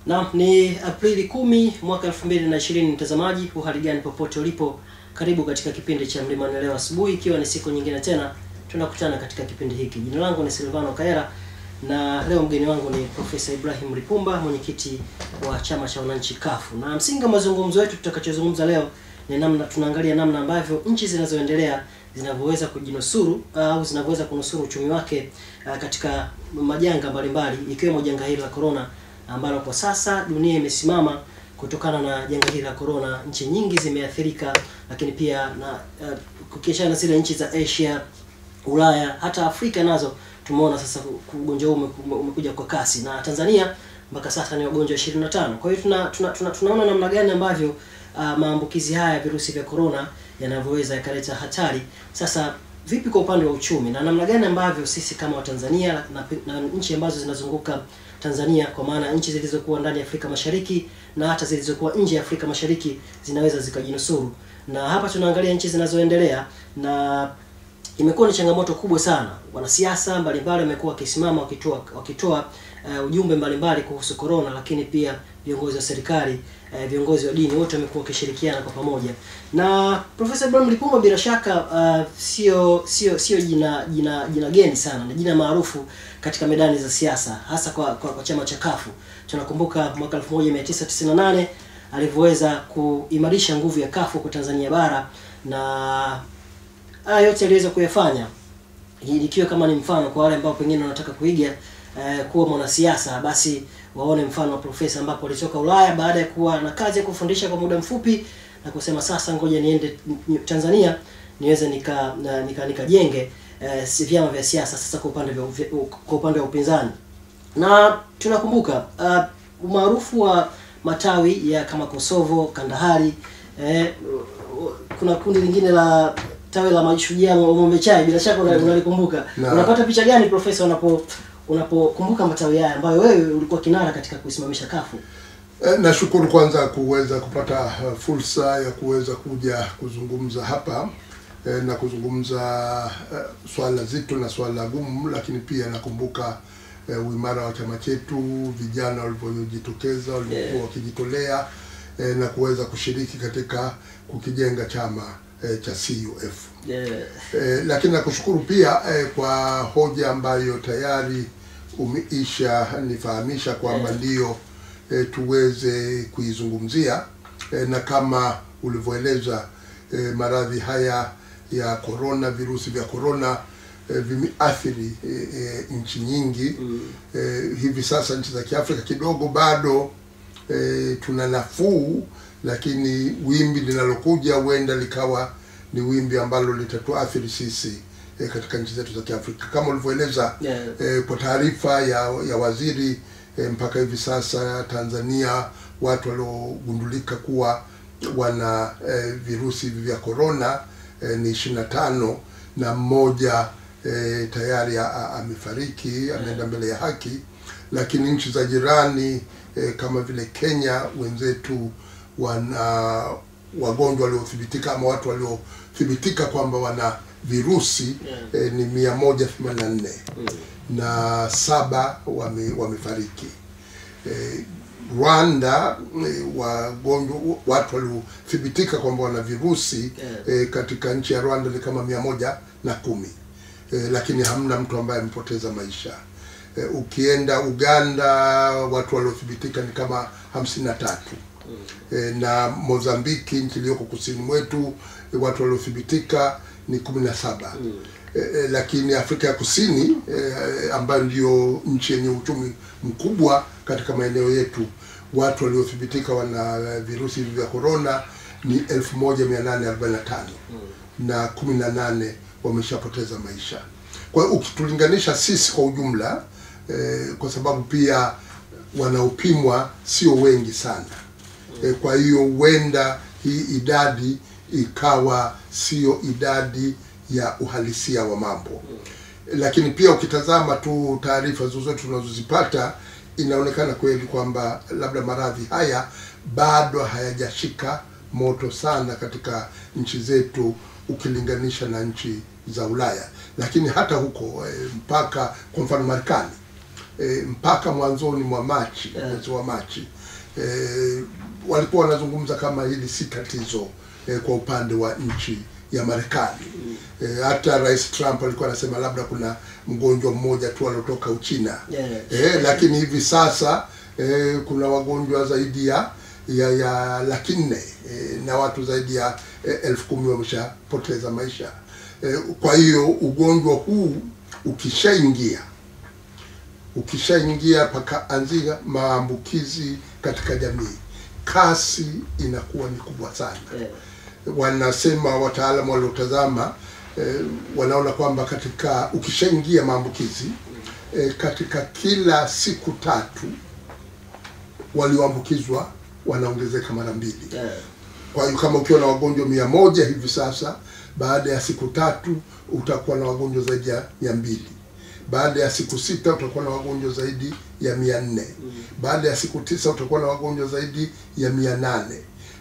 Naam, ni Aprili 10 mwaka 2020. Mtazamaji, uhali gani popote ulipo, karibu katika kipindi cha Mlimani leo asubuhi, ikiwa ni siku nyingine tena tunakutana katika kipindi hiki. Jina langu ni Silvano Kaera na leo mgeni wangu ni Profesa Ibrahim Lipumba, mwenyekiti wa chama cha wananchi CUF. Na msingi wa mazungumzo yetu tutakachozungumza leo ni tunaangalia namna ambavyo nchi zinazoendelea zinavyoweza kujinusuru au zinavyoweza kunusuru uchumi wake katika majanga mbalimbali, ikiwemo janga hili la corona ambalo kwa sasa dunia imesimama kutokana na janga hili la corona. Nchi nyingi zimeathirika, lakini pia na kukiachana zile nchi za Asia, Ulaya, hata Afrika nazo tumeona sasa ugonjwa huu umekuja kwa kasi, na Tanzania mpaka sasa ni wagonjwa 25. Kwa hiyo tunaona namna gani ambavyo maambukizi haya ya virusi vya corona yanavyoweza yakaleta hatari. Sasa vipi kwa upande wa uchumi, na namna gani ambavyo sisi kama Watanzania na nchi ambazo zinazunguka Tanzania, kwa maana nchi zilizokuwa ndani ya Afrika Mashariki na hata zilizokuwa nje ya Afrika Mashariki, zinaweza zikajinusuru. Na hapa tunaangalia nchi zinazoendelea, na imekuwa ni changamoto kubwa sana. Wanasiasa mbalimbali wamekuwa wakisimama wakitoa ujumbe mbalimbali kuhusu corona, lakini pia viongozi wa serikali, viongozi wa dini, wote wamekuwa wakishirikiana kwa pamoja. Na Profesa Ibrahim Lipumba bila shaka sio jina geni sana, ni jina maarufu katika medani za siasa, hasa kwa chama cha CUF. Tunakumbuka mwaka 1998 alivyoweza kuimarisha nguvu ya CUF kwa Tanzania bara, na haya yote aliweza kuyafanya ikiwa kama ni mfano kwa wale ambao pengine wanataka kuiga kuwa mwanasiasa, basi waone mfano wa profesa, ambapo alitoka Ulaya baada ya kuwa na kazi ya kufundisha kwa muda mfupi na kusema sasa ngoja niende Tanzania niweze nikajenge vyama vya siasa sasa kwa upande wa upinzani. Na tunakumbuka umaarufu wa matawi ya kama Kosovo, Kandahari, kuna kundi lingine la tawi la mashujaa wa Ng'ombe Chai, bila shaka unalikumbuka. Unapata picha gani profesa unapokumbuka matawi haya ambayo wewe ulikuwa kinara katika kuisimamisha CUF? Nashukuru kwanza kuweza kupata fursa ya kuweza kuja kuzungumza hapa na kuzungumza swala zito na swala gumu, lakini pia nakumbuka uimara wa chama chetu, vijana walivyojitokeza, walikuwa wakijitolea na kuweza kushiriki katika kukijenga chama cha CUF. Lakini nakushukuru pia kwa hoja ambayo tayari umeisha nifahamisha kwamba ndio tuweze kuizungumzia, na kama ulivyoeleza maradhi haya ya corona, virusi vya corona vimeathiri nchi nyingi. Hivi sasa nchi za Kiafrika kidogo bado tuna nafuu, lakini wimbi linalokuja huenda likawa ni wimbi ambalo litatuathiri sisi katika nchi zetu za Kiafrika. Kama ulivyoeleza kwa taarifa ya waziri, mpaka hivi sasa Tanzania watu waliogundulika kuwa wana virusi vya corona ni 25, na mmoja tayari amefariki, ameenda mbele ya haki. Lakini nchi za jirani kama vile Kenya, wenzetu wana wagonjwa waliothibitika ama watu waliothibitika kwamba wana virusi ni 184 na 7 wamefariki. Rwanda wagonjwa watu waliothibitika kwamba wana virusi katika nchi ya Rwanda ni kama 110, lakini hamna mtu ambaye amepoteza maisha. Ukienda Uganda watu waliothibitika ni kama 53, na Mozambiki, nchi iliyoko kusini mwetu, watu waliothibitika ni 17. Lakini Afrika ya Kusini ambayo ndio nchi yenye uchumi mkubwa katika maeneo yetu, watu waliothibitika wana virusi vya corona ni 1845 na 18 wameshapoteza maisha. Kwa hiyo ukitulinganisha sisi kwa ujumla, kwa sababu pia wanaopimwa sio wengi sana, kwa hiyo huenda hii idadi ikawa sio idadi ya uhalisia wa mambo. Lakini pia ukitazama tu taarifa zozote tunazozipata, inaonekana kweli kwamba labda maradhi haya bado hayajashika moto sana katika nchi zetu ukilinganisha na nchi za Ulaya. Lakini hata huko mpaka kwa mfano Marekani mpaka mwanzoni mwa Machi, mwezi wa Machi, walikuwa wanazungumza kama hili si tatizo kwa upande wa nchi ya Marekani. Hata Rais Trump alikuwa anasema labda kuna mgonjwa mmoja tu aliotoka Uchina. Lakini hivi sasa kuna wagonjwa zaidi ya 400,000 na watu zaidi ya 10,000 wameshapoteza maisha. Kwa hiyo ugonjwa huu ukishaingia pakaanzia maambukizi katika jamii, kasi inakuwa ni kubwa sana. Wanasema wataalamu waliotazama wanaona kwamba ukishaingia maambukizi katika kila siku 3 walioambukizwa wanaongezeka mara 2. Kwa hiyo kama ukiwa na wagonjwa 100 hivi sasa, baada ya siku 3 utakuwa na wagonjwa zaidi ya 200. Baada ya siku 6 utakuwa na wagonjwa zaidi ya 400. Baada ya siku 9 utakuwa na wagonjwa zaidi ya 800.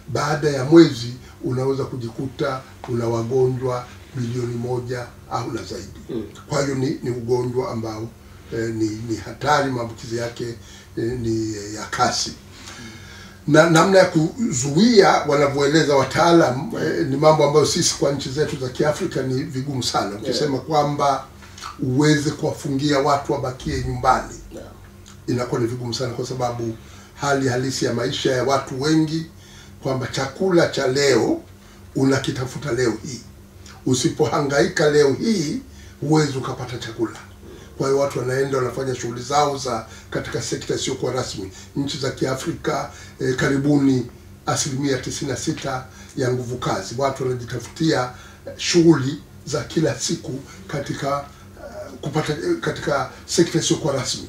Baada ya mwezi unaweza kujikuta una wagonjwa milioni 1 au na zaidi. Kwa hiyo ni ugonjwa ambao ni hatari, maambukizi yake ni ya kasi. Na namna ya kuzuia wanavyoeleza wataalam ni mambo ambayo sisi kwa nchi zetu za Kiafrika ni vigumu sana. Ukisema kwamba uweze kuwafungia watu wabakie nyumbani, inakuwa ni vigumu sana, kwa sababu hali halisi ya maisha ya watu wengi kwamba chakula cha leo unakitafuta leo hii. Usipohangaika leo hii huwezi ukapata chakula. Kwa hiyo watu wanaenda wanafanya shughuli zao katika sekta isiyo kwa rasmi. Nchi za Kiafrika karibuni 96% ya nguvu kazi watu wanajitafutia shughuli za kila siku katika sekta isiyo kwa rasmi.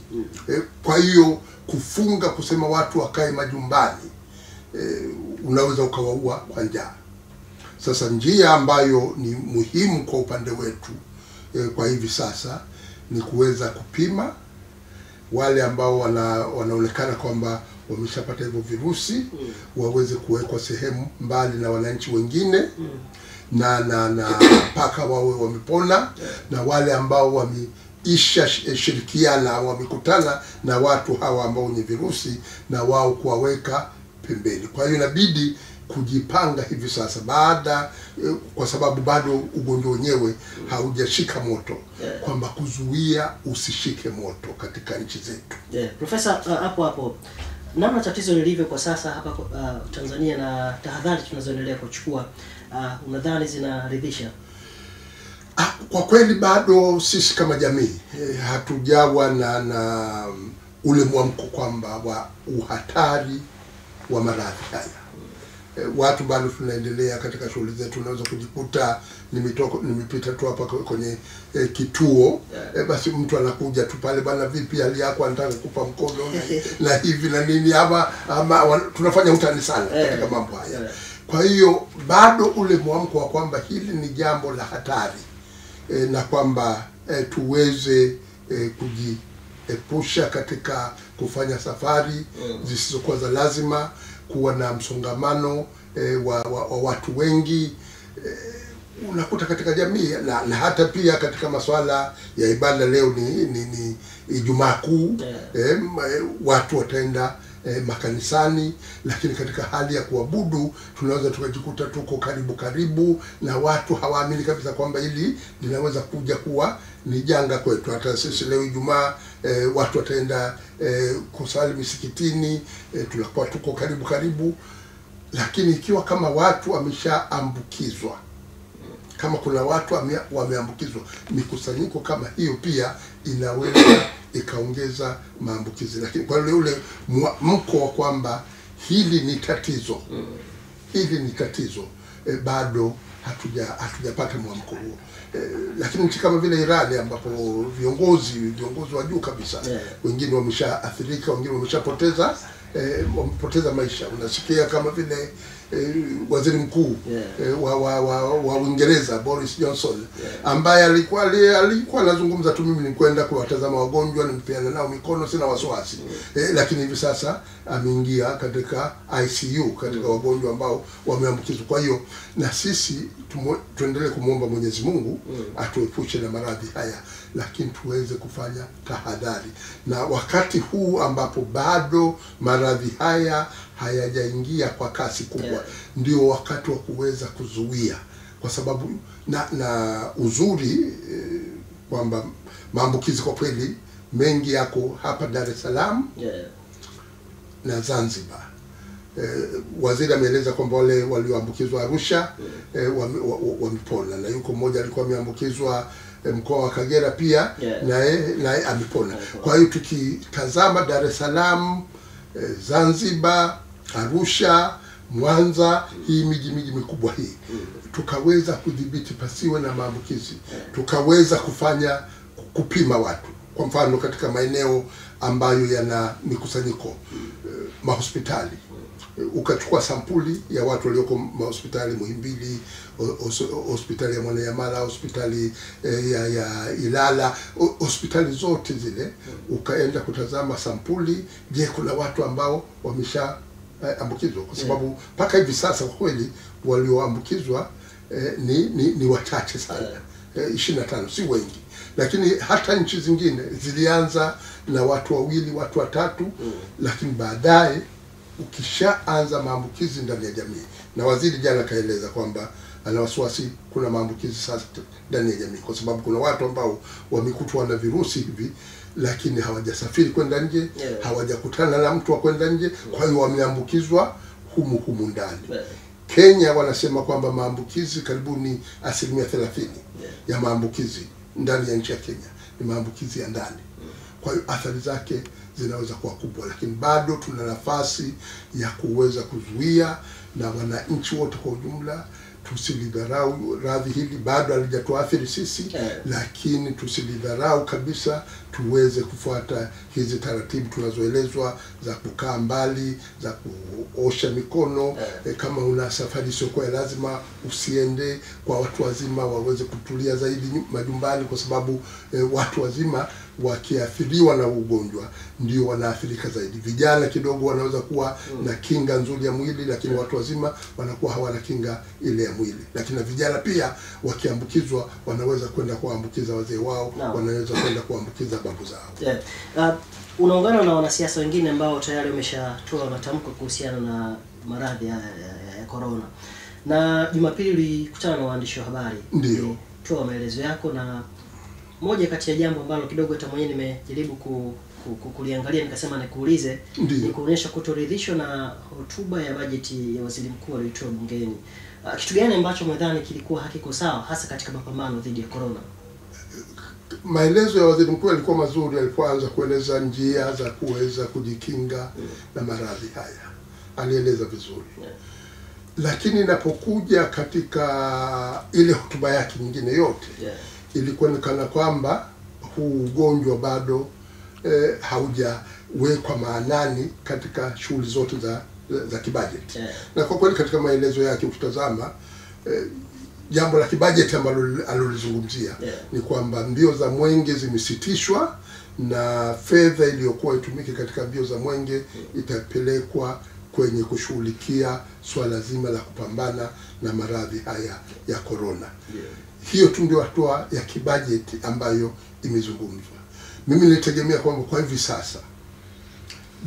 Kwa hiyo kufunga, kusema watu wakae majumbani, unaweza ukawaua kwa njaa. Sasa njia ambayo ni muhimu kwa upande wetu kwa hivi sasa ni kuweza kupima wale ambao wanaonekana kwamba wameshapata hivyo virusi, waweze kuwekwa sehemu mbali na wananchi wengine, na mpaka wawe wamepona, na wale ambao wameisha shirikiana, wamekutana na watu hawa ambao wenye virusi, na wao kuwaweka pembeni. Kwa hiyo inabidi kujipanga hivi sasa, kwa sababu bado ugonjwa wenyewe haujashika moto, kwamba kuzuia usishike moto katika nchi zetu. Profesa, hapo namna tatizo lilivyo kwa sasa hapa Tanzania na tahadhari tunazoendelea kuchukua, unadhani zinaridhisha? Kwa kweli bado sisi kama jamii hatujawa na ule mwamko kwamba wa uhatari wa maradhi haya. Watu bado tunaendelea katika shughuli zetu. Unaweza kujikuta nimepita tu hapa kwenye kituo, basi mtu anakuja tu pale, bana vipi hali yako, anataka kukupa mkono na hivi na nini, ama tunafanya utani sana katika mambo haya. Kwa hiyo bado ule mwamko wa kwamba hili ni jambo la hatari, na kwamba tuweze kujiepusha katika kufanya safari zisizokuwa za lazima, kuwa na msongamano wa watu wengi. Unakuta katika jamii na hata pia katika masuala ya ibada. Leo ni Ijumaa Kuu, watu wataenda makanisani, lakini katika hali ya kuabudu tunaweza tukajikuta tuko karibu na watu hawaamini kabisa kwamba hili linaweza kuja kuwa ni janga kwetu. Hata sisi leo Ijumaa watu wataenda kusali misikitini, tunakuwa tuko karibu, lakini ikiwa kama watu wameshaambukizwa, kama kuna watu wameambukizwa, mikusanyiko kama hiyo pia inaweza ikaongeza maambukizi. Lakini kwa ule mko wa kwamba hili ni tatizo, bado hatujapata mwamko huo. Lakini nchi kama vile Irani, ambapo viongozi wa juu kabisa, wengine wameshaathirika, wengine wamepoteza maisha. Unasikia kama vile waziri mkuu wa Uingereza Boris Johnson, ambaye alikuwa anazungumza tu, mimi nikwenda kuwatazama wagonjwa, nimepeana nao mikono, sina wasiwasi. Lakini hivi sasa ameingia katika ICU katika wagonjwa ambao wameambukizwa. Kwa hiyo na sisi tuendelee kumuomba Mwenyezi Mungu atuepushe na maradhi haya, lakini tuweze kufanya tahadhari. Na wakati huu ambapo bado maradhi haya hayajaingia kwa kasi kubwa, ndio wakati wa kuweza kuzuia, kwa sababu na uzuri kwamba maambukizi kwa kweli mengi yako hapa Dar es Salaam na Zanzibar. Waziri ameeleza kwamba wale walioambukizwa Arusha wamepona, na yuko mmoja alikuwa ameambukizwa mkoa wa Kagera pia naye amepona. Kwa hiyo tukitazama Dar es Salaam, Zanzibar, Arusha, Mwanza, hii miji mikubwa hii, tukaweza kudhibiti pasiwe na maambukizi, tukaweza kufanya kupima watu. Kwa mfano katika maeneo ambayo yana mikusanyiko, mahospitali, ukachukua sampuli ya watu walioko hospitali Muhimbili, hospitali ya Mwananyamala, hospitali ya Ilala, hospitali zote zile, ukaenda kutazama sampuli, je, kuna watu ambao wamesha ambukizwa? Kwa sababu mpaka hivi sasa kwa kweli walioambukizwa ni wachache sana, 25, si wengi. Lakini hata nchi zingine zilianza na watu wawili, watu watatu, lakini baadaye ukishaanza maambukizi ndani ya jamii, na waziri jana kaeleza kwamba ana wasiwasi kuna maambukizi sasa ndani ya jamii, kwa sababu kuna watu ambao wamekutwa na virusi hivi lakini hawajasafiri kwenda nje, hawajakutana na mtu wa kwenda nje, kwa hiyo wameambukizwa humu ndani. Kenya wanasema kwamba maambukizi karibuni 30% ya maambukizi ndani ya nchi ya Kenya ni maambukizi ya ndani. Kwa hiyo athari zake zinaweza kuwa kubwa, lakini bado tuna nafasi ya kuweza kuzuia, na wananchi wote kwa ujumla tusilidharau radhi hili. Bado halijatuathiri sisi, lakini tusilidharau kabisa, tuweze kufuata hizi taratibu tunazoelezwa za kukaa mbali, za kuosha mikono, kama una safari sio kwa lazima usiende. Kwa watu wazima waweze kutulia zaidi majumbani, kwa sababu watu wazima wakiathiriwa na ugonjwa ndio wanaathirika zaidi. Vijana kidogo wanaweza kuwa na kinga nzuri ya mwili, lakini watu wazima wanakuwa hawana kinga ile ya mwili. Lakini na vijana pia wakiambukizwa wanaweza kwenda kuambukiza wazee wao, wanaweza kwenda kuambukiza babu zao. Unaungana na wanasiasa wengine ambao tayari wameshatoa matamko kuhusiana na maradhi ya corona. Na Jumapili ulikutana na waandishi wa habari. Ndio. Toa maelezo yako, na moja kati ya jambo ambalo kidogo hata mwenyewe nimejaribu kuliangalia nikasema nikuulize, ni kuonyesha kutoridhishwa na hotuba ya bajeti ya waziri mkuu aliyotoa bungeni. Kitu gani ambacho mwadhani kilikuwa hakiko sawa hasa katika mapambano dhidi ya corona? Maelezo ya waziri mkuu yalikuwa mazuri alipoanza kueleza njia za kuweza kujikinga na maradhi haya. Alieleza vizuri. Lakini inapokuja katika ile hotuba yake nyingine yote, ilikuwa ni kana kwamba huu ugonjwa bado haujawekwa maanani katika shughuli zote za kibajeti. Na kwa kweli katika maelezo yake ukitazama, jambo la kibajeti ambalo alilozungumzia ni kwamba mbio za mwenge zimesitishwa, na fedha iliyokuwa itumike katika mbio za mwenge itapelekwa kwenye kushughulikia swala zima la kupambana na maradhi haya ya corona. Hiyo tu ndio hatua ya kibajeti ambayo imezungumzwa. Mimi nilitegemea kwamba kwa hivi sasa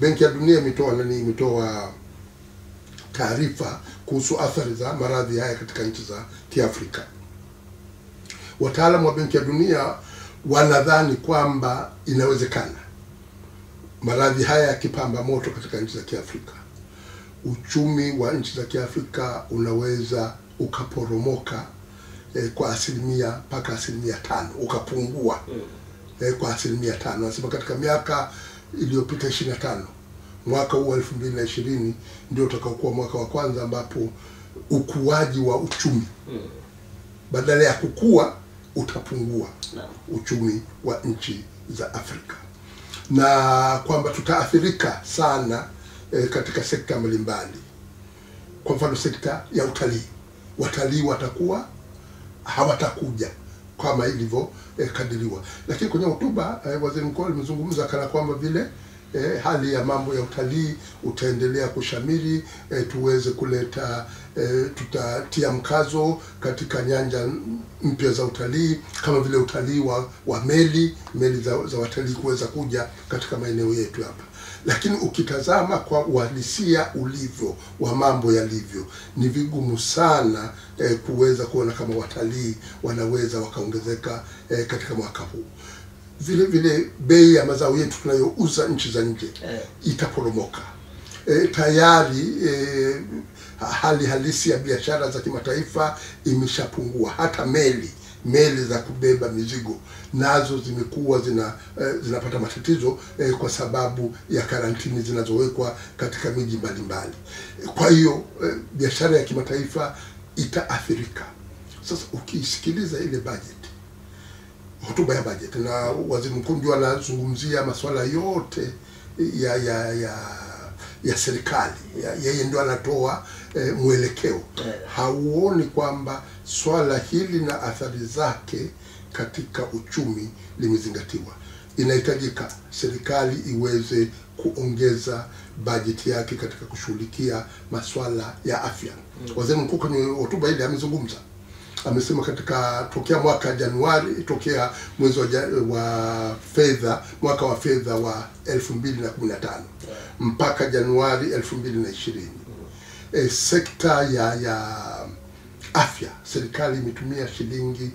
Benki ya Dunia imetoa taarifa kuhusu athari za maradhi haya katika nchi za Kiafrika. Wataalamu wa Benki ya Dunia wanadhani kwamba inawezekana maradhi haya yakipamba moto katika nchi za Kiafrika, uchumi wa nchi za Kiafrika unaweza ukaporomoka kwa mpaka 5%, ukapungua kwa 5%. Nasema katika miaka iliyopita 25, mwaka huu 2020 ndio utakaokuwa mwaka wa kwanza ambapo ukuaji wa uchumi badala ya kukua utapungua uchumi wa nchi za Afrika, na kwamba tutaathirika sana katika sekta mbalimbali. Kwa mfano sekta ya utalii, watalii watakuwa hawatakuja kama ilivyo kadiriwa. Lakini kwenye hotuba waziri mkuu alimezungumza kana kwamba vile hali ya mambo ya utalii utaendelea kushamiri, tuweze kuleta tutatia mkazo katika nyanja mpya za utalii kama vile utalii wa meli za watalii kuweza kuja katika maeneo yetu hapa. Lakini ukitazama kwa uhalisia ulivyo wa mambo yalivyo, ni vigumu sana kuweza kuona kama watalii wanaweza wakaongezeka katika mwaka huu. Vile vile bei ya mazao yetu tunayouza nchi za nje itaporomoka. Tayari hali halisi ya biashara za kimataifa imeshapungua. Hata meli za kubeba mizigo nazo zimekuwa zinapata matatizo kwa sababu ya karantini zinazowekwa katika miji mbalimbali. Kwa hiyo biashara ya kimataifa itaathirika. Sasa ukisikiliza ile hotuba ya budget, na waziri mkuu ndio anazungumzia masuala yote ya serikali, yeye ndio anatoa mwelekeo. Hauoni kwamba swala hili na athari zake katika uchumi limezingatiwa? Inahitajika serikali iweze kuongeza bajeti yake katika kushughulikia masuala ya afya. Waziri mkuu kwenye hotuba ile amezungumza, amesema tokea mwaka Januari, tokea mwezi wa fedha, mwaka wa fedha wa 2015 mpaka Januari 2020, sekta ya afya serikali imetumia shilingi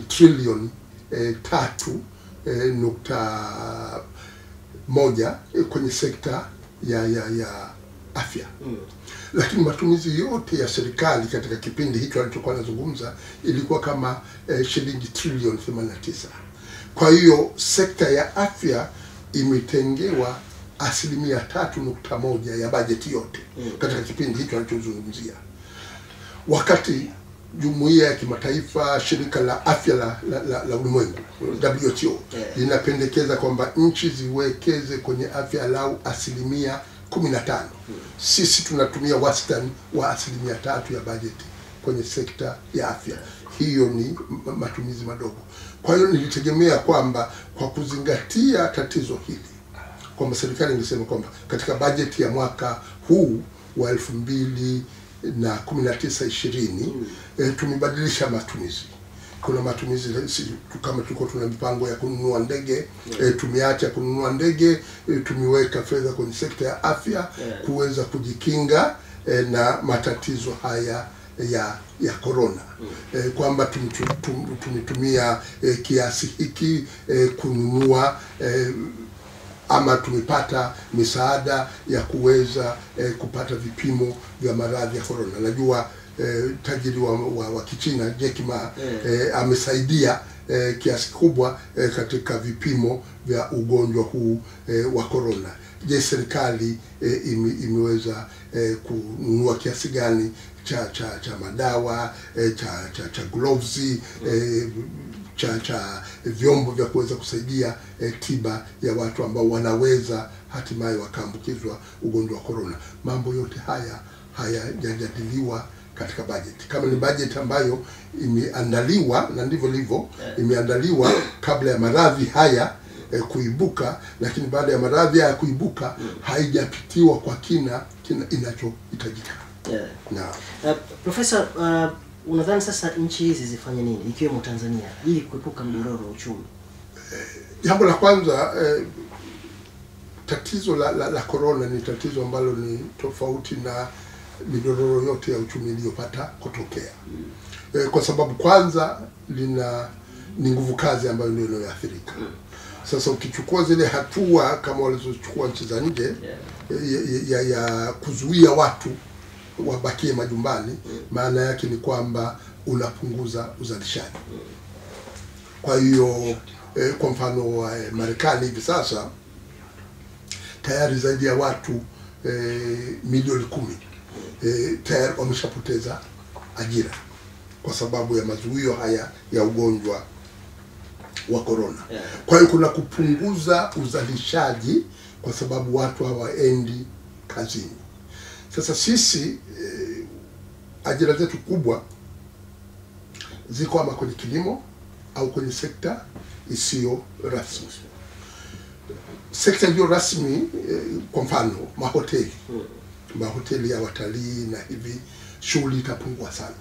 trilioni 3.1 kwenye sekta ya afya. Lakini matumizi yote ya serikali katika kipindi hicho alichokuwa anazungumza ilikuwa kama shilingi trilioni 89. Kwa hiyo sekta ya afya imetengewa 3.1 ya bajeti yote katika kipindi hicho alichozungumzia. Wakati jumuiya ya kimataifa, shirika la afya la ulimwengu WHO linapendekeza kwamba nchi ziwekeze kwenye afya alau 15%. Sisi tunatumia wastani wa 3% ya bajeti kwenye sekta ya afya. Hiyo ni matumizi madogo. Kwa hiyo nilitegemea kwamba kwa kuzingatia tatizo hili, kwamba serikali ingesema kwamba katika bajeti ya mwaka huu wa 2019-20 tumebadilisha matumizi. Kuna matumizi kama tulikuwa tuna mipango ya kununua ndege, tumeacha kununua ndege, tumeweka fedha kwenye sekta ya afya kuweza kujikinga na matatizo haya ya corona. Kwamba tumetumia kiasi hiki kununua ama tumepata misaada ya kuweza kupata vipimo vya maradhi ya corona. Najua tajiri wa Kichina Jack Ma amesaidia kiasi kubwa katika vipimo vya ugonjwa huu wa corona. Je, serikali imeweza kununua kiasi gani cha madawa, cha gloves, cha vyombo vya kuweza kusaidia tiba ya watu ambao wanaweza hatimaye wakaambukizwa ugonjwa wa corona? Mambo yote haya hayajadiliwa katika bajeti. Kama ni bajeti ambayo imeandaliwa, na ndivyo livyo, imeandaliwa kabla ya maradhi haya kuibuka, lakini baada ya maradhi haya kuibuka haijapitiwa kwa kina inachohitajika. Profesa, unadhani sasa nchi hizi zifanye nini ikiwemo Tanzania ili kuepuka mdororo wa uchumi? Jambo la kwanza, tatizo la corona ni tatizo ambalo ni tofauti na midororo yote ya uchumi iliyopata kutokea. Kwa sababu kwanza ni nguvu kazi ambayo ndio inayoathirika. Sasa ukichukua zile hatua kama walizochukua nchi za nje ya kuzuia watu wabakie majumbani, maana yake ni kwamba unapunguza uzalishaji. Kwa hiyo kwa mfano Marekani hivi sasa tayari zaidi ya watu milioni 10 tayari wameshapoteza ajira kwa sababu ya mazuio haya ya ugonjwa wa corona. Kwa hiyo kuna kupunguza uzalishaji kwa sababu watu hawaendi kazini. Sasa sisi ajira zetu kubwa ziko ama kwenye kilimo au kwenye sekta isiyo rasmi. sekta iliyo rasmi kwa mfano mahoteli ya watalii na hivi, shughuli itapungua sana.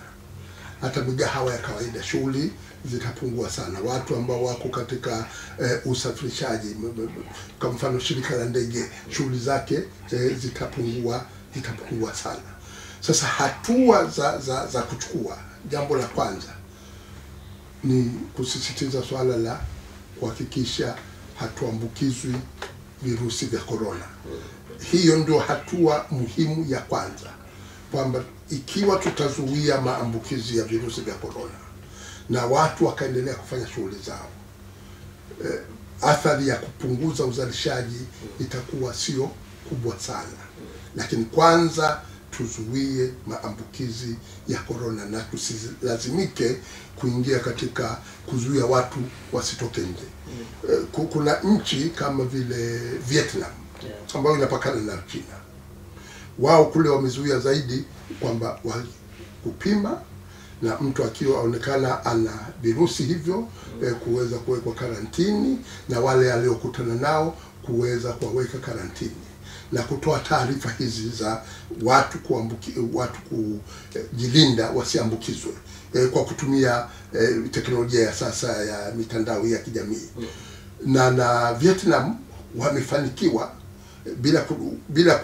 Hata migahawa ya kawaida shughuli zitapungua sana. Watu ambao wako katika usafirishaji, kwa mfano shirika la ndege, shughuli zake zitapungua sana. Sasa hatua za kuchukua, jambo la kwanza ni kusisitiza swala la kuhakikisha hatuambukizwi virusi vya corona. Hiyo ndio hatua muhimu ya kwanza, kwamba ikiwa tutazuia maambukizi ya virusi vya corona na watu wakaendelea kufanya shughuli zao, athari ya kupunguza uzalishaji itakuwa sio kubwa sana. Lakini kwanza tuzuie maambukizi ya corona na tusilazimike kuingia katika kuzuia watu wasitoke nje. Kuna nchi kama vile Vietnam ambayo inapakana na China. Wao kule wamezuia zaidi kwamba kupima na mtu akiwa aonekana ana virusi hivyo kuweza kuwekwa karantini, na wale aliokutana nao kuweza kuwaweka karantini, na kutoa taarifa hizi za watu kujilinda wasiambukizwe kwa kutumia teknolojia ya sasa ya mitandao ya kijamii. Na Vietnam wamefanikiwa bila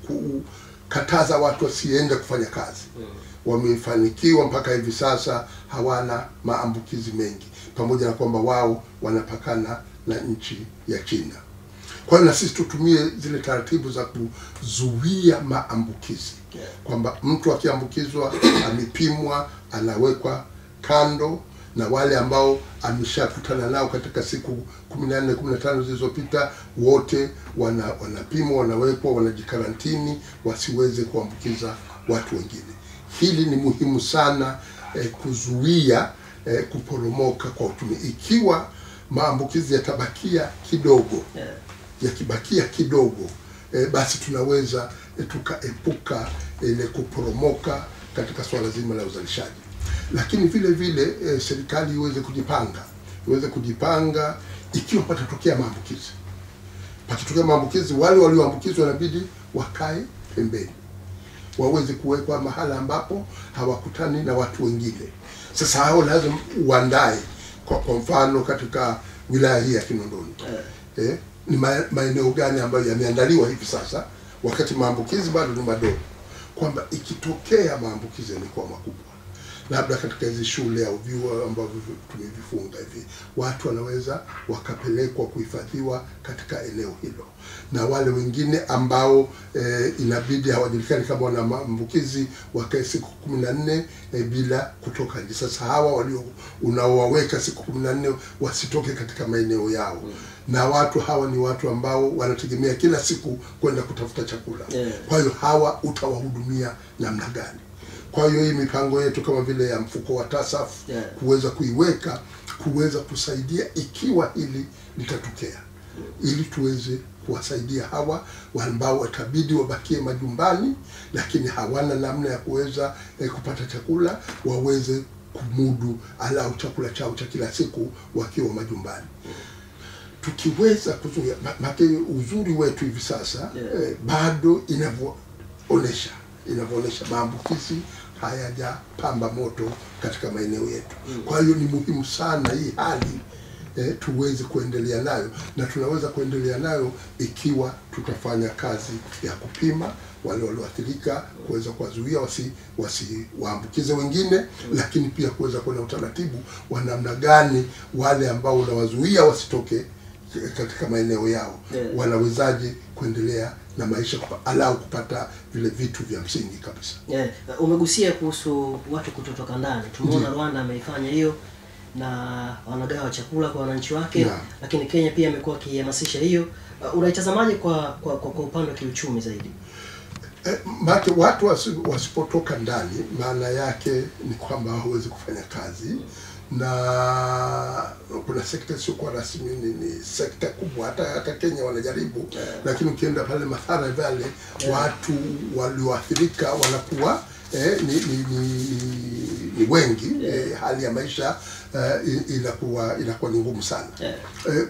kukataza watu wasiende kufanya kazi. Wamefanikiwa mpaka hivi sasa hawana maambukizi mengi, pamoja na kwamba wao wanapakana na nchi ya China. Kwa hiyo na sisi tutumie zile taratibu za kuzuia maambukizi, kwamba mtu akiambukizwa amepimwa, anawekwa kando, na wale ambao ameshakutana nao katika siku 14 15 zilizopita wote wanapimwa, wanawekwa, wanajikarantini wasiweze kuambukiza watu wengine. Hili ni muhimu sana kuzuia kuporomoka kwa uchumi. Ikiwa maambukizi yatabakia kidogo, yakibakia kidogo, basi tunaweza tukaepuka ile kuporomoka katika swala zima la uzalishaji. Lakini vile vile serikali iweze kujipanga ikiwa patatokea maambukizi. Pakitokea maambukizi, wale walioambukizwa inabidi wakae pembeni, waweze kuwekwa mahala ambapo hawakutani na watu wengine. Sasa hao lazima uandae, kwa mfano katika wilaya hii ya Kinondoni ni maeneo gani ambayo yameandaliwa hivi sasa wakati maambukizi bado ni madogo, kwamba ikitokea maambukizi yamekuwa makubwa, labda katika hizi shule au vyuo ambavyo tumevifunga hivi, watu wanaweza wakapelekwa kuhifadhiwa katika eneo hilo, na wale wengine ambao inabidi hawajulikani kama wana maambukizi wakae siku 14 bila kutoka nje. Sasa hawa unaowaweka siku 14 wasitoke katika maeneo yao. Na watu hawa ni watu ambao wanategemea kila siku kwenda kutafuta chakula. Kwa hiyo hawa utawahudumia namna gani? Kwa hiyo hii mipango yetu kama vile ya mfuko wa TASAF kuweza kuiweka, kuweza kusaidia ikiwa hili litatokea, ili tuweze kuwasaidia hawa ambao watabidi wabakie majumbani, lakini hawana namna ya kuweza kupata chakula, waweze kumudu alau chakula chao cha kila siku wakiwa majumbani. Tukiweza kuzuia, uzuri wetu hivi sasa bado inavyoonyesha maambukizi hayajapamba moto katika maeneo yetu. Kwa hiyo ni muhimu sana hii hali tuweze kuendelea nayo, na tunaweza kuendelea nayo ikiwa tutafanya kazi ya kupima wale walioathirika, kuweza kuwazuia wasiwaambukize wengine, lakini pia kuweza kuwa na utaratibu wa namna gani wale ambao unawazuia wasitoke katika maeneo yao wanawezaje kuendelea na maisha alau kupata vile vitu vya msingi kabisa. Umegusia kuhusu watu kutotoka ndani. Tumeona Rwanda ameifanya hiyo na wanagawa chakula kwa wananchi wake, lakini Kenya pia amekuwa akihamasisha hiyo. Unaitazamaje kwa upande wa kiuchumi zaidi? Watu wasipotoka ndani, maana yake ni kwamba hawezi kufanya kazi, na kuna sekta sio kwa rasmi, ni sekta kubwa. Hata Kenya wanajaribu, lakini ukienda pale Mathare Valley watu walioathirika wanakuwa ni wengi. Hali ya maisha inakuwa ni ngumu sana.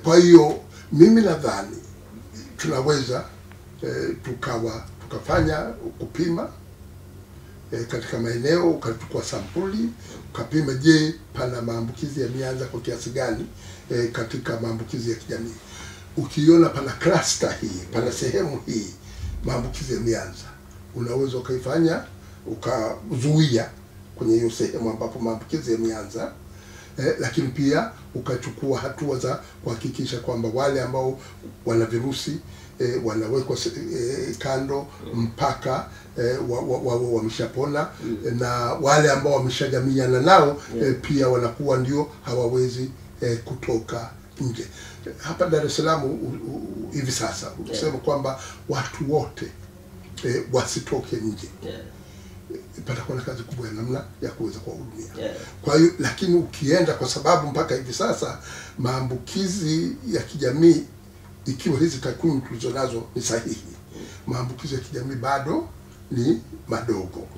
Kwa hiyo Mimi nadhani tunaweza tukafanya kupima katika maeneo, ukachukua sampuli ukapima, je, pana maambukizi yameanza kwa kiasi gani katika maambukizi ya kijamii. Ukiona pana cluster hii, pana sehemu hii maambukizi yameanza, unaweza ukaifanya ukazuia kwenye hiyo sehemu ambapo maambukizi yameanza. Lakini pia ukachukua hatua za kuhakikisha kwamba wale ambao wana virusi wanawekwa kando mpaka wameshapona, na wale ambao wameshajamiana nao pia wanakuwa ndio hawawezi kutoka nje. Hapa Dar es Salaam hivi sasa ukisema kwamba watu wote wasitoke nje, patakuwa na kazi kubwa ya namna ya kuweza kuwahudumia. Kwa hiyo lakini ukienda, kwa sababu mpaka hivi sasa maambukizi ya kijamii, ikiwa hizi takwimu tulizonazo ni sahihi, maambukizi ya kijamii bado ni madogo.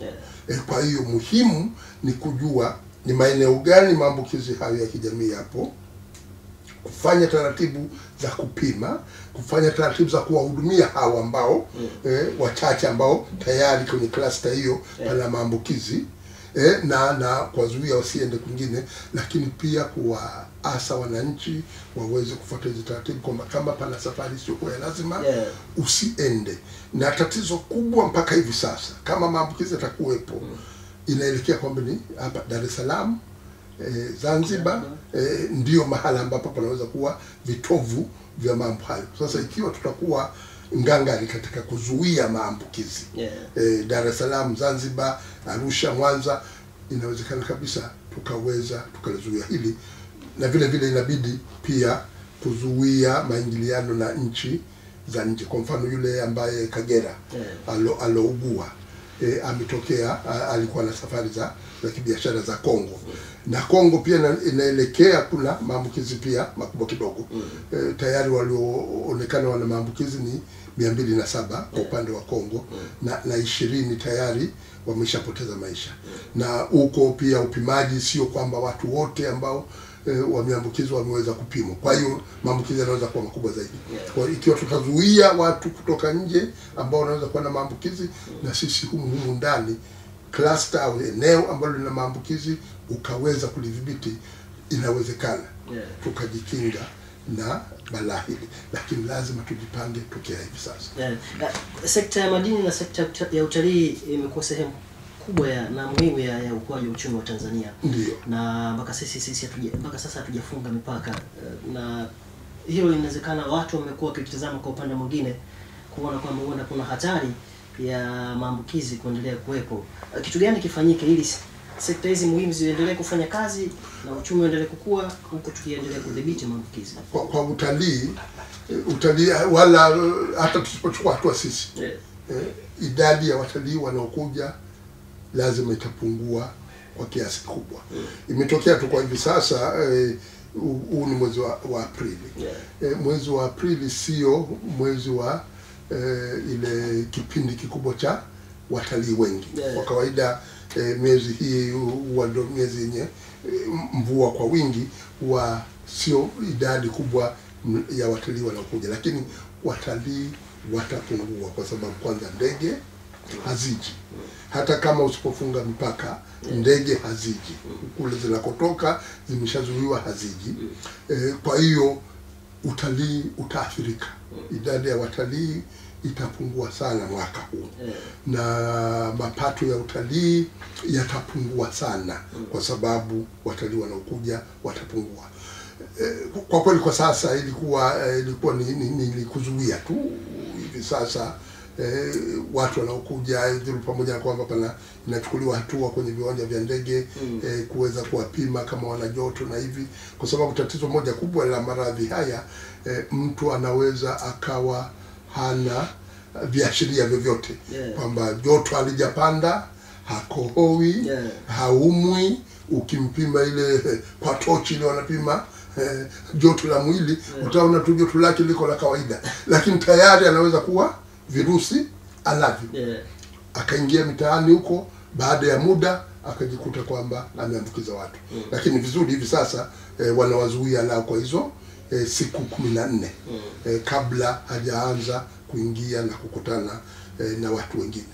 Kwa hiyo muhimu ni kujua ni maeneo gani maambukizi hayo ya kijamii yapo, kufanya taratibu za kupima, kufanya taratibu za kuwahudumia hao ambao wachache ambao tayari kwenye cluster hiyo pana maambukizi, na kuwazuia wasiende kwingine, lakini pia kuwaasa wananchi waweze kufuata hizo taratibu, kwamba kama pana safari isiyokuwa ya lazima usiende. Na tatizo kubwa mpaka hivi sasa, kama maambukizi yatakuwepo, inaelekea kwamba ni hapa Dar es Salaam, Zanzibar ndio mahala ambapo panaweza kuwa vitovu vya mambo hayo. Sasa ikiwa tutakuwa ngangari katika kuzuia maambukizi Dar es Salaam, Zanzibar, Arusha, Mwanza, inawezekana kabisa tukalizuia hili. Na vile vile inabidi pia kuzuia maingiliano na nchi za nje. Kwa mfano yule ambaye Kagera alougua ametokea, alikuwa na safari za kibiashara za Kongo, na Kongo pia inaelekea kuna maambukizi pia makubwa kidogo. Tayari walioonekana wana maambukizi ni 207 kwa upande wa Kongo, na 20 tayari wameshapoteza maisha. Na huko pia upimaji sio kwamba watu wote ambao wameambukizwa wameweza kupimwa. Kwa hiyo maambukizi yanaweza kuwa makubwa zaidi. Kwa hiyo ikiwa tutazuia watu kutoka nje ambao wanaweza kuwa na maambukizi, na sisi humu ndani cluster au eneo ambalo lina maambukizi ukaweza kulidhibiti, inawezekana tukajikinga na balaa hili. Lakini lazima tujipange tokea hivi sasa. Sekta ya madini na sekta ya utalii imekuwa sehemu kubwa na muhimu ya ukuaji wa uchumi wa Tanzania. Ndiyo. Na mpaka sasa hatujafunga mipaka, na hilo linawezekana watu wamekuwa wakitazama kwa upande mwingine kuona kwamba huenda kuna hatari ya maambukizi kuendelea kuwepo. Kitu gani kifanyike ili sekta hizi muhimu ziendelee kufanya kazi na uchumi uendelee kukua huko tukiendelea kudhibiti maambukizi? Kwa utalii wala hata tusipochukua hatua sisi, idadi ya watalii wanaokuja lazima itapungua kwa kiasi kikubwa. Imetokea tu kwa hivi sasa, huu ni mwezi wa Aprili. Mwezi wa Aprili sio mwezi wa ile kipindi kikubwa cha watalii wengi. Kwa kawaida miezi hii huwa ndio miezi yenye mvua kwa wingi, huwa sio idadi kubwa ya watalii wanaokuja. Lakini watalii watapungua kwa sababu kwanza ndege haziji. Hata kama usipofunga mipaka, ndege haziji. Kule zinakotoka zimeshazuiwa, haziji. Kwa hiyo utalii utaathirika. Idadi ya watalii itapungua sana mwaka huu, na mapato ya utalii yatapungua sana kwa sababu watalii wanaokuja watapungua. Kwa kweli kwa sasa ilikuwa ni kuzuia tu. Hivi sasa watu wanaokuja pamoja na kwamba inachukuliwa hatua kwenye viwanja vya ndege kuweza kuwapima kama wana joto na hivi, kwa sababu tatizo moja kubwa la maradhi haya, mtu anaweza akawa hana viashiria vyovyote, kwamba joto halijapanda, hakohoi, haumwi. Ukimpima ile kwa tochi ile wanapima joto la mwili, utaona tu joto lake liko la kawaida, lakini tayari anaweza kuwa virusi anavyo. Akaingia mitaani huko, baada ya muda akajikuta kwamba ameambukiza watu. Lakini vizuri hivi sasa wanawazuia nao kwa hizo siku 14 kabla hajaanza kuingia na kukutana na watu wengine.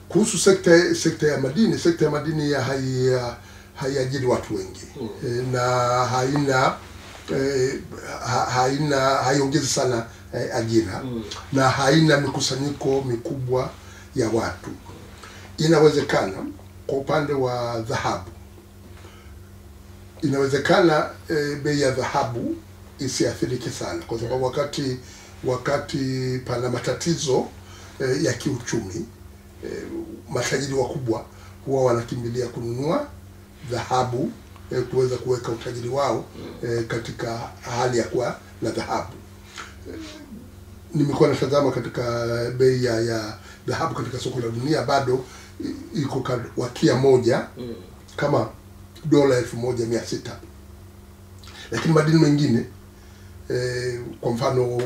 Kuhusu sekta ya madini haiajiri watu wengi na haiongezi sana ajira na haina mikusanyiko mikubwa ya watu. Inawezekana kwa upande wa dhahabu, inawezekana bei ya dhahabu isiathirike sana, kwa sababu wakati pana matatizo ya kiuchumi, matajiri wakubwa huwa wanakimbilia kununua dhahabu kuweza kuweka utajiri wao katika hali ya kuwa na dhahabu. Nimekuwa natazama katika bei ya dhahabu katika soko la dunia, bado iko wakia moja kama $1,600. Lakini madini mengine kwa mfano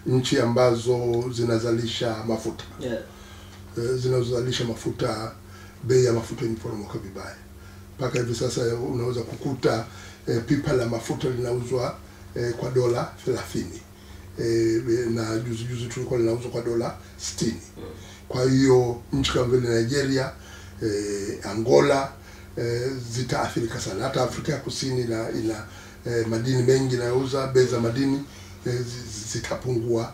nchi ambazo zinazalisha mafuta, zinazalisha mafuta, bei ya mafuta imeporomoka vibaya. Mpaka hivi sasa unaweza kukuta pipa la mafuta linauzwa kwa $30, na juzi tulikuwa linauzwa kwa $60. Kwa hiyo nchi kama vile Nigeria, Angola zitaathirika sana. Hata Afrika ya Kusini ina madini mengi inayouza, bei za madini zitapungua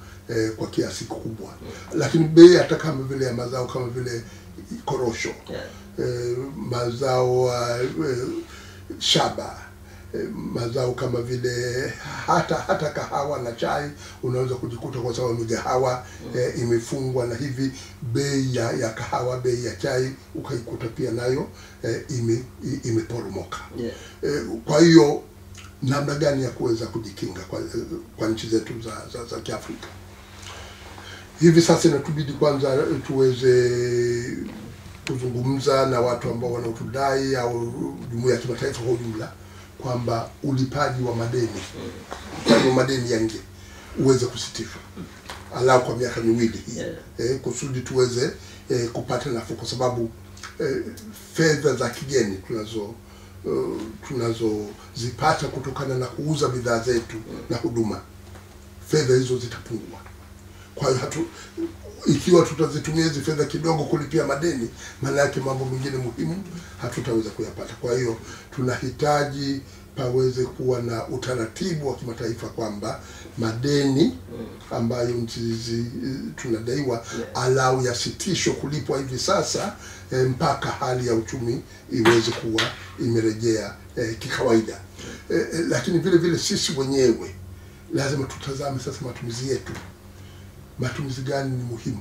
kwa kiasi kikubwa. Lakini bei hata kama vile ya mazao kama vile korosho, mazao shaba, mazao kama vile hata kahawa na chai, unaweza kujikuta kwa sababu migahawa imefungwa, na hivi bei ya kahawa, bei ya chai ukaikuta pia nayo imeporomoka. Kwa hiyo namna gani ya kuweza kujikinga kwa nchi zetu za Kiafrika? Hivi sasa inatubidi kwanza tuweze kuzungumza na watu ambao wanaotudai au jumuiya ya kimataifa kwa ujumla kwamba ulipaji wa madeni ya nje uweze kusitishwa alau kwa miaka miwili hii, kusudi tuweze kupata nafuu, kwa sababu fedha za kigeni tunazozipata kutokana na kuuza bidhaa zetu na huduma, fedha hizo zitapungua. Kwa hiyo ikiwa tutazitumia hizi fedha kidogo kulipia madeni, maana yake mambo mengine muhimu hatutaweza kuyapata. Kwa hiyo tunahitaji paweze kuwa na utaratibu wa kimataifa kwamba madeni ambayo nchi hizi tunadaiwa alau yasitishwe kulipwa hivi sasa mpaka hali ya uchumi iweze kuwa imerejea kikawaida. Lakini vile vile sisi wenyewe lazima tutazame sasa matumizi yetu. Matumizi gani ni muhimu?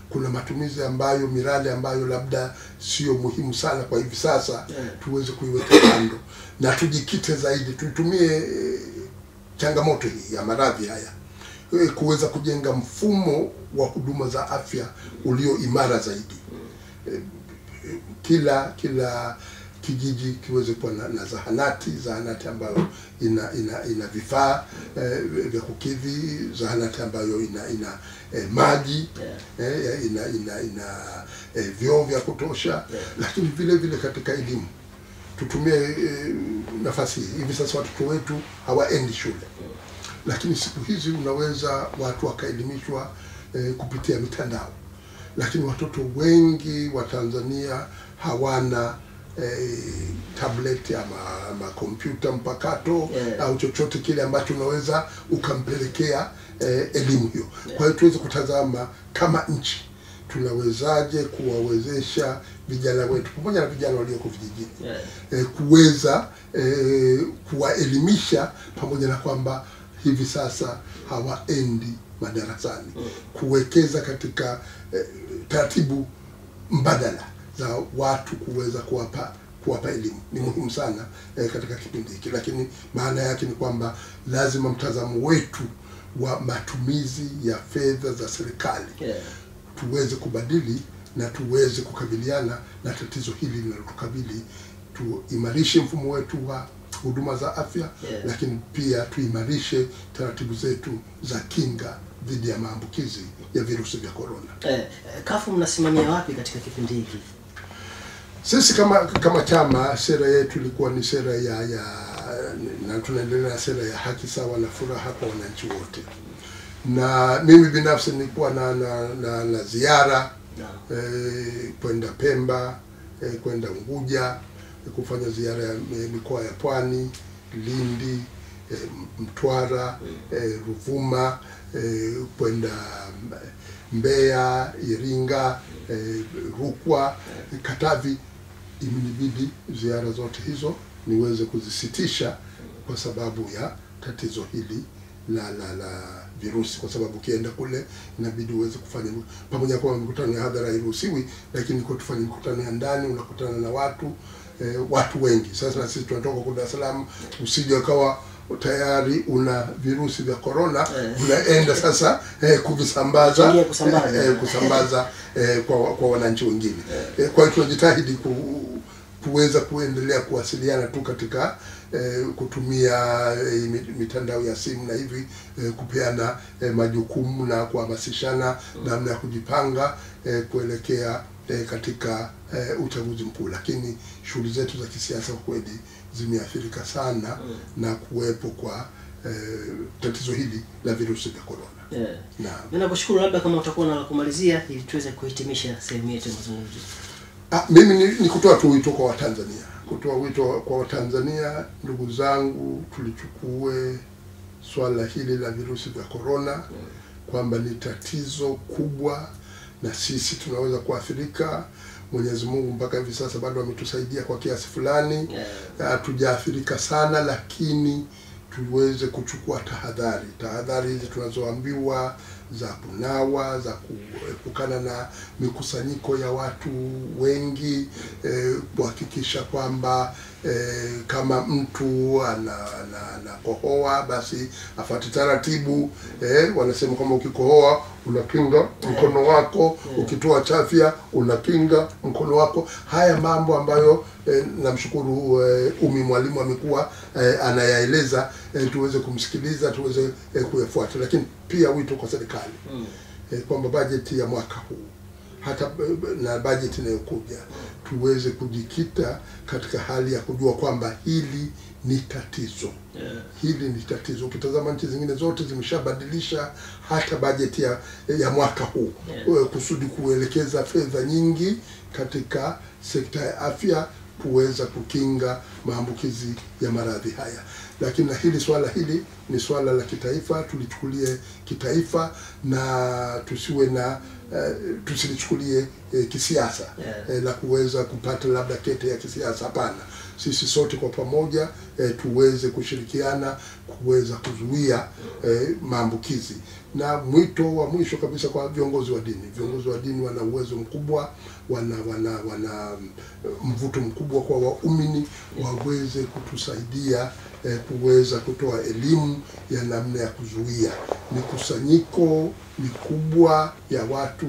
Kuna matumizi ambayo, miradi ambayo labda sio muhimu sana kwa hivi sasa, tuweze kuiweka kando na tujikite zaidi, tutumie changamoto hii ya maradhi haya kuweza kujenga mfumo wa huduma za afya ulio imara zaidi. Kila kijiji kiweze kuwa na zahanati ambayo ina vifaa vya kukidhi, zahanati ambayo ina maji, ina vyoo vya kutosha. Lakini vile vile katika elimu tutumie nafasi hii. Hivi sasa watoto wetu hawaendi shule, lakini siku hizi unaweza watu wakaelimishwa kupitia mitandao. Lakini watoto wengi wa Tanzania hawana tablet ama kompyuta mpakato au chochote kile ambacho unaweza ukampelekea elimu hiyo. Kwa hiyo tuweze kutazama kama nchi tunawezaje kuwawezesha vijana wetu pamoja na vijana walioko vijijini kuweza kuwaelimisha, pamoja na kwamba hivi sasa hawaendi madarasani, kuwekeza katika taratibu mbadala za watu kuweza kuwapa elimu ni muhimu sana katika kipindi hiki. Lakini maana yake ni kwamba lazima mtazamo wetu wa matumizi ya fedha za serikali tuweze kubadili na tuweze kukabiliana na tatizo hili linalotukabili. Tuimarishe mfumo wetu wa huduma za afya, lakini pia tuimarishe taratibu zetu za kinga dhidi ya maambukizi ya virusi vya corona. Kafu mnasimamia wapi katika kipindi hiki? Sisi kama chama, sera yetu ilikuwa ni sera na tunaendelea na sera ya haki sawa na furaha kwa wananchi wote. Na mimi binafsi nilikuwa na ziara kwenda Pemba, kwenda Unguja, kufanya ziara ya mikoa ya Pwani, Lindi, Mtwara, Ruvuma, kwenda Mbeya, Iringa, Rukwa, Katavi. Imenibidi ziara zote hizo niweze kuzisitisha kwa sababu ya tatizo hili la virusi, kwa sababu ukienda kule inabidi uweze kufanya, pamoja kwa mikutano ya hadhara hairuhusiwi, lakini kwa tufanye mikutano ya ndani unakutana na watu wengi. Sasa na sisi tunatoka kwa Dar es Salaam, usije ukawa tayari una virusi vya corona unaenda sasa kuvisambaza kusambaza kwa wananchi wengine. Kwa hiyo tunajitahidi kuweza kuendelea kuwasiliana tu katika kutumia mitandao ya simu na hivi kupeana majukumu na kuhamasishana namna ya kujipanga kuelekea katika uchaguzi mkuu. Lakini shughuli zetu za kisiasa kweli zimeathirika sana na kuwepo kwa tatizo hili la virusi vya corona. Mimi nakushukuru, labda kama utakuwa na kumalizia ili tuweze kuhitimisha sehemu yetu ya mazungumzo. Mimi ni kutoa tu wito kwa Watanzania. Kutoa wito kwa Watanzania, ndugu zangu, tulichukue swala hili la virusi vya corona kwamba ni tatizo kubwa na sisi tunaweza kuathirika. Mwenyezi Mungu mpaka hivi sasa bado ametusaidia kwa kiasi fulani. Hatujaathirika sana, lakini tuweze kuchukua tahadhari. Tahadhari hizi tunazoambiwa za kunawa, za kuepukana na mikusanyiko ya watu wengi, kuhakikisha kwamba kama mtu anakohoa basi afuate taratibu. Wanasema kama ukikohoa unakinga mkono wako, ukitoa chafya unakinga mkono wako. Haya mambo ambayo namshukuru Umi mwalimu amekuwa anayaeleza, tuweze kumsikiliza, tuweze kuyafuata. Lakini pia wito kwa serikali kwamba bajeti ya mwaka huu hata na bajeti inayokuja tuweze kujikita katika hali ya kujua kwamba hili ni tatizo. Hili ni tatizo. Ukitazama nchi zingine zote zimeshabadilisha hata bajeti ya mwaka huu kusudi kuelekeza fedha nyingi katika sekta ya afya kuweza kukinga maambukizi ya maradhi haya. Lakini na hili swala hili ni swala la kitaifa, tulichukulie kitaifa na tusiwe na tusilichukulie kisiasa la kuweza kupata labda kete ya kisiasa. Hapana, sisi sote kwa pamoja tuweze kushirikiana kuweza kuzuia maambukizi. Na mwito wa mwisho kabisa kwa viongozi wa dini. Viongozi wa dini wana uwezo mkubwa, wana mvuto mkubwa kwa waumini, waweze kutusaidia kuweza kutoa elimu ya namna ya kuzuia mikusanyiko mikubwa ya watu.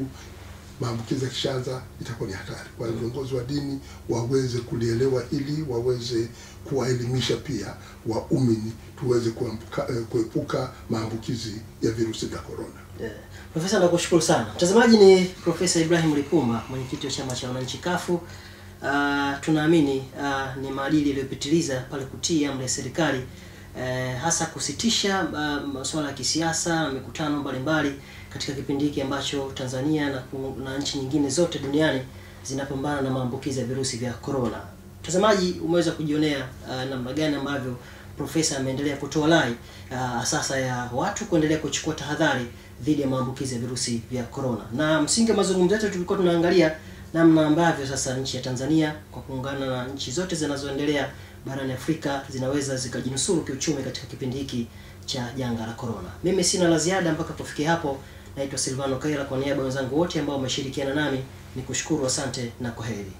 Maambukizi kishaanza itakuwa ni hatari. Kwa viongozi wa dini waweze kulielewa hili, waweze kuwaelimisha pia waumini tuweze kuepuka maambukizi ya virusi vya corona. Profesa, nakushukuru sana. Mtazamaji, ni Profesa Ibrahim Lipumba, mwenyekiti wa chama cha wananchi CUF. Tunaamini ni maadili yaliyopitiliza pale kutii amri ya serikali, hasa kusitisha masuala ya kisiasa na mikutano mbalimbali katika kipindi hiki ambacho Tanzania na nchi nyingine zote duniani zinapambana na maambukizi ya virusi vya corona. Mtazamaji, umeweza kujionea namna gani ambavyo profesa ameendelea kutoa rai sasa ya watu kuendelea kuchukua tahadhari dhidi ya maambukizi ya virusi vya corona. Na msingi wa mazungumzo yetu tulikuwa tunaangalia namna ambavyo sasa nchi ya Tanzania kwa kuungana na nchi zote zinazoendelea barani Afrika zinaweza zikajinusuru kiuchumi katika kipindi hiki cha janga la corona. Mimi sina la ziada mpaka kufikia hapo. Naitwa Silvano Kaila, kwa niaba ya wenzangu wote ambao wameshirikiana nami nikushukuru, asante na kwaheri.